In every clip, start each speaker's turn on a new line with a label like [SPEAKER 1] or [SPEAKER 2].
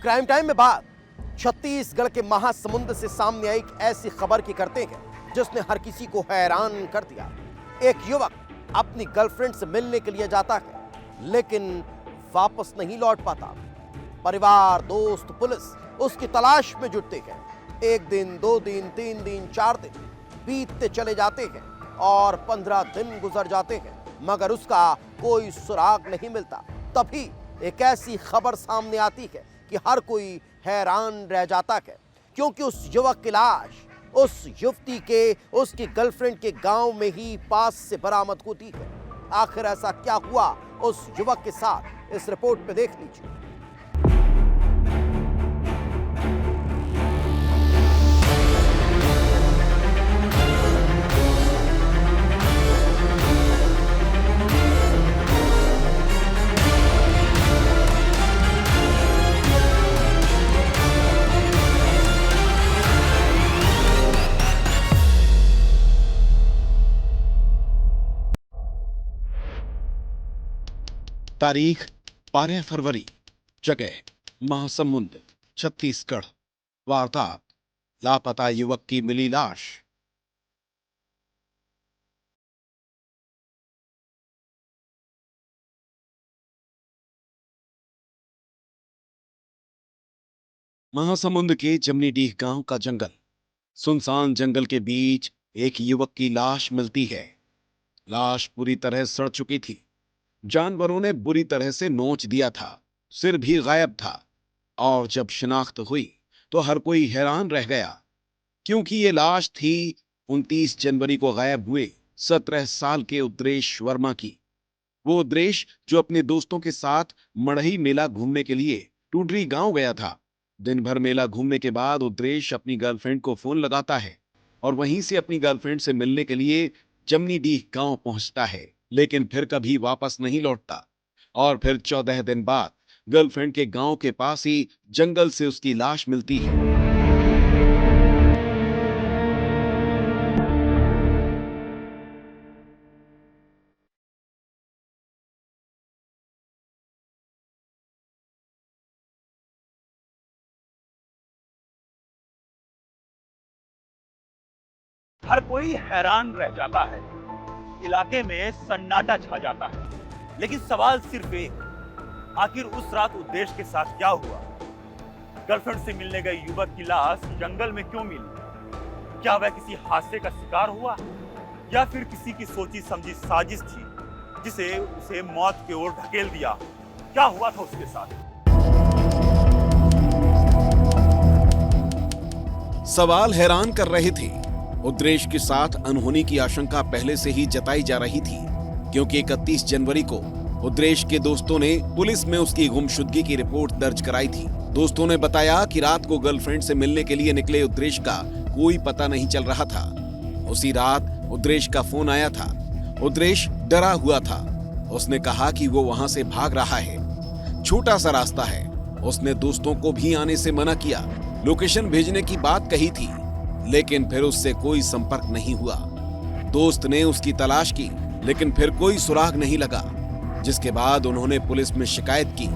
[SPEAKER 1] Crime time में बात छत्तीसगढ़ के महासमुंद से सामने आई एक ऐसी खबर की करते हैं जिसने हर किसी को हैरान कर दिया। एक युवक अपनी गर्लफ्रेंड से मिलने के लिए जाता है लेकिन वापस नहीं लौट पाता। परिवार, दोस्त, पुलिस उसकी तलाश में जुटते हैं। 1 दिन, 2 दिन, 3 दिन, 4 दिन बीतते चले जाते हैं और 15 दिन गुजर जाते हैं मगर उसका कोई सुराग नहीं मिलता। तभी एक ऐसी खबर सामने आती है कि हर कोई हैरान रह जाता है क्योंकि उस युवक की लाश उस युवती के उसकी गर्लफ्रेंड के गांव में ही पास से बरामद होती है। आखिर ऐसा क्या हुआ उस युवक के साथ, इस रिपोर्ट में देख लीजिए।
[SPEAKER 2] तारीख 12 फरवरी, जगह महासमुंद, छत्तीसगढ़। वारदात, लापता युवक की मिली लाश। महासमुंद के जमनीडीह गांव का जंगल। सुनसान जंगल के बीच एक युवक की लाश मिलती है। लाश पूरी तरह सड़ चुकी थी। जानवरों ने बुरी तरह से नोच दिया था। सिर भी गायब था। और जब शिनाख्त हुई तो हर कोई हैरान रह गया क्योंकि ये लाश थी 29 जनवरी को गायब हुए 17 साल के उद्रेश वर्मा की। वो उद्रेश जो अपने दोस्तों के साथ मड़ही मेला घूमने के लिए टूडरी गांव गया था। दिन भर मेला घूमने के बाद उद्रेश अपनी गर्लफ्रेंड को फोन लगाता है और वहीं से अपनी गर्लफ्रेंड से मिलने के लिए जमनीडीह गांव पहुंचता है, लेकिन फिर कभी वापस नहीं लौटता। और फिर 14 दिन बाद गर्लफ्रेंड के गांव के पास ही जंगल से उसकी लाश मिलती है।
[SPEAKER 3] हर कोई हैरान रह जाता है। इलाके में सन्नाटा छा जाता है। लेकिन सवाल सिर्फ एक, आखिर उस रात उद्देश्य के साथ क्या हुआ? गर्लफ्रेंड से मिलने गए युवक की लाश जंगल में क्यों मिली? क्या वह किसी हादसे का शिकार हुआ या फिर किसी की सोची समझी साजिश थी जिसे उसे मौत की ओर ढकेल दिया? क्या हुआ था उसके साथ?
[SPEAKER 2] सवाल हैरान कर रहे थे। उद्रेश के साथ अनहोनी की आशंका पहले से ही जताई जा रही थी क्योंकि 31 जनवरी को उद्रेश के दोस्तों ने पुलिस में उसकी गुमशुदगी की रिपोर्ट दर्ज कराई थी। दोस्तों ने बताया कि रात को गर्लफ्रेंड से मिलने के लिए निकले उद्रेश का कोई पता नहीं चल रहा था। उसी रात उद्रेश का फोन आया था। उद्रेश डरा हुआ था। उसने कहा कि वो वहां से भाग रहा है। छोटा सा रास्ता है। उसने दोस्तों को भी आने से मना किया। लोकेशन भेजने की बात कही थी लेकिन फिर उससे कोई संपर्क नहीं हुआ। दोस्त ने उसकी तलाश की लेकिन फिर कोई सुराग नहीं लगा, जिसके बाद उन्होंने पुलिस में शिकायत की।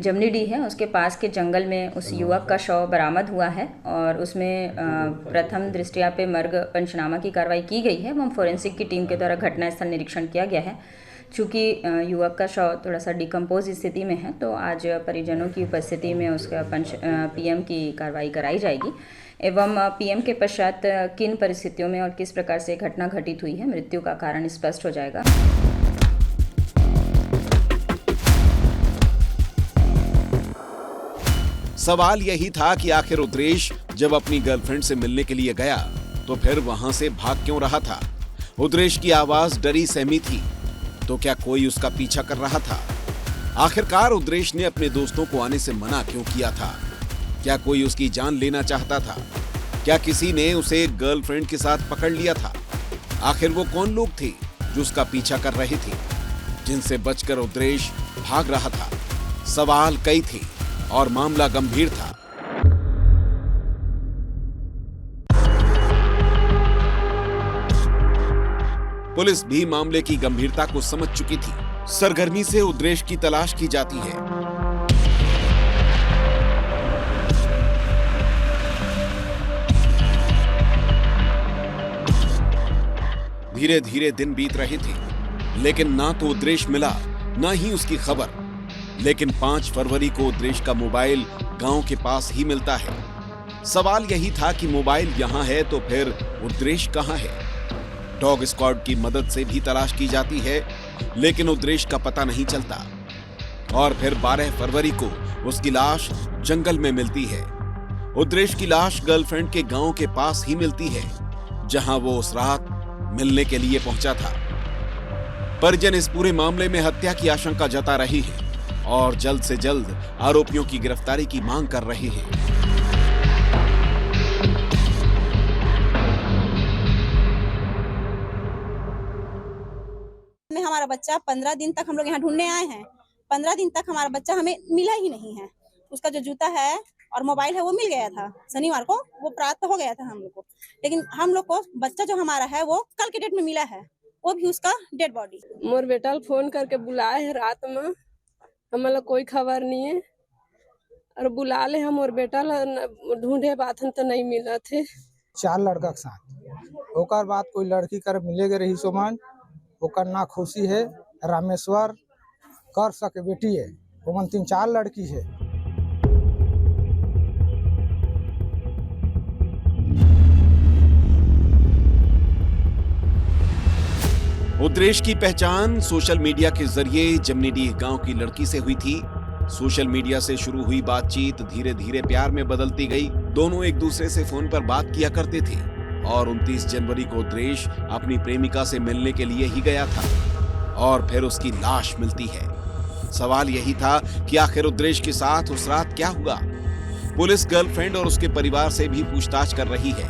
[SPEAKER 4] जमनीडीह है, उसके पास के जंगल में उस युवक का शव बरामद हुआ है और उसमें प्रथम दृष्टया पे मर्ग पंचनामा की कार्रवाई की गई है एवं फोरेंसिक की टीम के द्वारा घटनास्थल निरीक्षण किया गया है। चूँकि युवक का शव थोड़ा सा डिकम्पोज स्थिति में है तो आज परिजनों की उपस्थिति में उसका पीएम की कार्रवाई कराई जाएगी एवं पीएम के पश्चात किन परिस्थितियों में और किस प्रकार से घटना घटित हुई है, मृत्यु का कारण स्पष्ट हो जाएगा।
[SPEAKER 2] सवाल यही था कि आखिर उद्रेश जब अपनी गर्लफ्रेंड से मिलने के लिए गया तो फिर वहां से भाग क्यों रहा था? उद्रेश की आवाज डरी सहमी थी तो क्या कोई उसका पीछा कर रहा था? आखिरकार उद्रेश ने अपने दोस्तों को आने से मना क्यों किया था? क्या कोई उसकी जान लेना चाहता था? क्या किसी ने उसे गर्लफ्रेंड के साथ पकड़ लिया था? आखिर वो कौन लोग थे जो उसका पीछा कर रहे थे, जिनसे बचकर उद्रेश भाग रहा था? सवाल कई थे और मामला गंभीर था। पुलिस भी मामले की गंभीरता को समझ चुकी थी। सरगर्मी से उद्देश की तलाश की जाती है। धीरे धीरे दिन बीत रहे थे, लेकिन ना तो उद्देश मिला, ना ही उसकी खबर। लेकिन 5 फरवरी को उद्देश का मोबाइल गांव के पास ही मिलता है। सवाल यही था कि मोबाइल यहां है तो फिर उद्देश कहां है। डॉग स्क्वाड की मदद से भी तलाश की जाती है, लेकिन उद्देश का पता नहीं चलता। और फिर 12 फरवरी को उसकी लाश जंगल में मिलती है। उद्देश की लाश गर्लफ्रेंड के गांव के पास ही मिलती है, जहां वो उस रात मिलने के लिए पहुंचा था। परिजन इस पूरे मामले में हत्या की आशंका जता रही है और जल्द से जल्द आरोपियों की गिरफ्तारी की मांग कर रहे हैं।
[SPEAKER 5] हमारा बच्चा 15 दिन तक हम लोग यहाँ ढूंढने आए हैं। 15 दिन तक हमारा बच्चा हमें मिला ही नहीं है। उसका जो जूता है और मोबाइल है वो मिल गया था शनिवार को, वो प्राप्त हो गया था हम लोग को। लेकिन हम लोग को बच्चा जो हमारा है वो कल के डेट में मिला है, वो भी उसका डेड बॉडी।
[SPEAKER 6] मोर बेटा फोन करके बुलाए है रात में, हम लोग कोई खबर नहीं है। और बुला ले हम और बेटा ढूंढे बात हम तो नहीं मिला थे।
[SPEAKER 7] 4 लड़का के साथ ओकर बाद कोई लड़की कर मिलेगे रही सोमान ओकर ना खुशी है। रामेश्वर कर सके बेटी है, वो 3-4 लड़की है।
[SPEAKER 2] उद्देश की पहचान सोशल मीडिया के जरिए जमनीडीह गांव की लड़की से हुई थी। सोशल मीडिया से शुरू हुई बातचीत धीरे धीरे प्यार में बदलती गई। दोनों एक दूसरे से फोन पर बात किया करते थे और 29 जनवरी को उद्देश अपनी प्रेमिका से मिलने के लिए ही गया था और फिर उसकी लाश मिलती है। सवाल यही था कि आखिर उद्देश के साथ उस रात क्या हुआ। पुलिस गर्लफ्रेंड और उसके परिवार से भी पूछताछ कर रही है।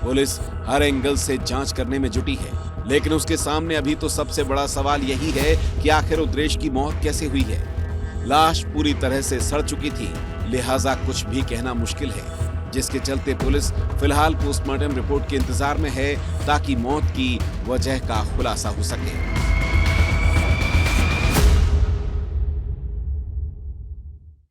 [SPEAKER 2] पुलिस हर एंगल से जांच करने में जुटी है, लेकिन उसके सामने अभी तो सबसे बड़ा सवाल यही है कि आखिर उद्देश की मौत कैसे हुई है। लाश पूरी तरह से सड़ चुकी थी, लिहाजा कुछ भी कहना मुश्किल है, जिसके चलते पुलिस फिलहाल पोस्टमार्टम रिपोर्ट के इंतजार में है ताकि मौत की वजह का खुलासा हो सके।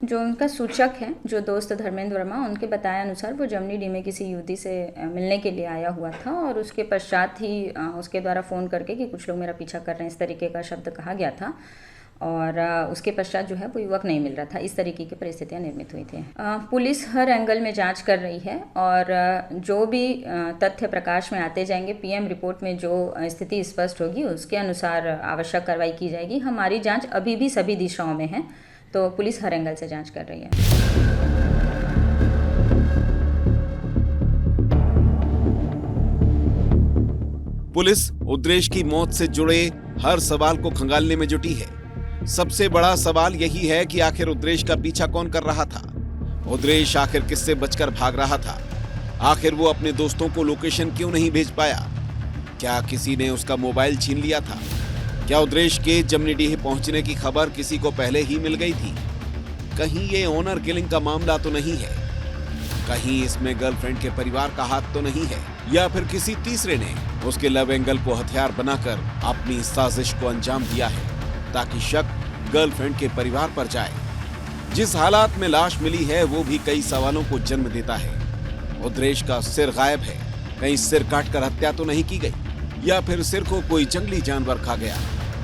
[SPEAKER 4] जो उनका सूचक है, जो दोस्त धर्मेंद्र वर्मा, उनके बताए अनुसार वो जमनीडीह में किसी युवती से मिलने के लिए आया हुआ था और उसके पश्चात ही उसके द्वारा फ़ोन करके कि कुछ लोग मेरा पीछा कर रहे हैं, इस तरीके का शब्द कहा गया था। और उसके पश्चात जो है वो युवक नहीं मिल रहा था। इस तरीके की परिस्थितियां निर्मित हुई थी। पुलिस हर एंगल में जांच कर रही है और जो भी तथ्य प्रकाश में आते जाएंगे, पीएम रिपोर्ट में जो स्थिति स्पष्ट होगी उसके अनुसार आवश्यक कार्रवाई की जाएगी। हमारी जांच अभी भी सभी दिशाओं में है, तो पुलिस हर एंगल से जांच कर रही है।
[SPEAKER 2] पुलिस उद्देश की मौत से जुड़े हर सवाल को खंगालने में जुटी है। सबसे बड़ा सवाल यही है कि आखिर उद्देश का पीछा कौन कर रहा था। उद्देश आखिर किससे बचकर भाग रहा था। आखिर वो अपने दोस्तों को लोकेशन क्यों नहीं भेज पाया। क्या किसी ने उसका मोबाइल छीन लिया था। क्या उद्देश के जमनीडीह पहुंचने की खबर किसी को पहले ही मिल गई थी। कहीं ये ऑनर किलिंग का मामला तो नहीं है। कहीं इसमें गर्लफ्रेंड के परिवार का हाथ तो नहीं है, या फिर किसी तीसरे ने उसके लव एंगल को हथियार बनाकर अपनी साजिश को अंजाम दिया है ताकि शक गर्लफ्रेंड के परिवार पर जाए। जिस हालात में लाश मिली है वो भी कई सवालों को जन्म देता है। उद्देश का सिर गायब है, कहीं सिर काटकर हत्या तो नहीं की गई, या फिर सिर को कोई जंगली जानवर खा गया।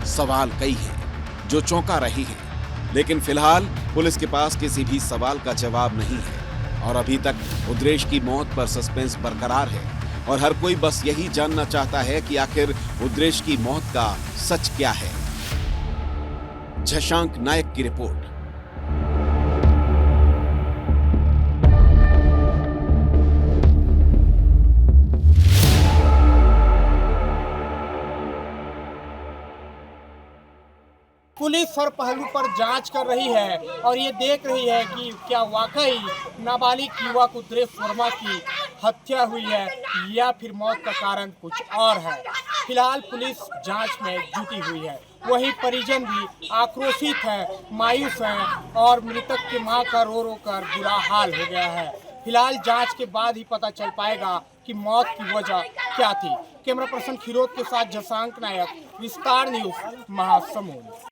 [SPEAKER 2] सवाल कई हैं जो चौंका रही हैं, लेकिन फिलहाल पुलिस के पास किसी भी सवाल का जवाब नहीं है और अभी तक उद्देश की मौत पर सस्पेंस बरकरार है और हर कोई बस यही जानना चाहता है कि आखिर उद्देश की मौत का सच क्या है। शशांक नायक की रिपोर्ट।
[SPEAKER 8] पुलिस हर पहलू पर जांच कर रही है और ये देख रही है कि क्या वाकई नाबालिग युवक उद्देश वर्मा की हत्या हुई है या फिर मौत का कारण कुछ और है। फिलहाल पुलिस जांच में जुटी हुई है। वहीं परिजन भी आक्रोशित है, मायूस है और मृतक की मां का रो रो कर बुरा हाल हो गया है। फिलहाल जांच के बाद ही पता चल पाएगा कि मौत की वजह क्या थी। कैमरा पर्सन खिरोद के साथ शशांक नायक, विस्तार न्यूज, महासमुंद।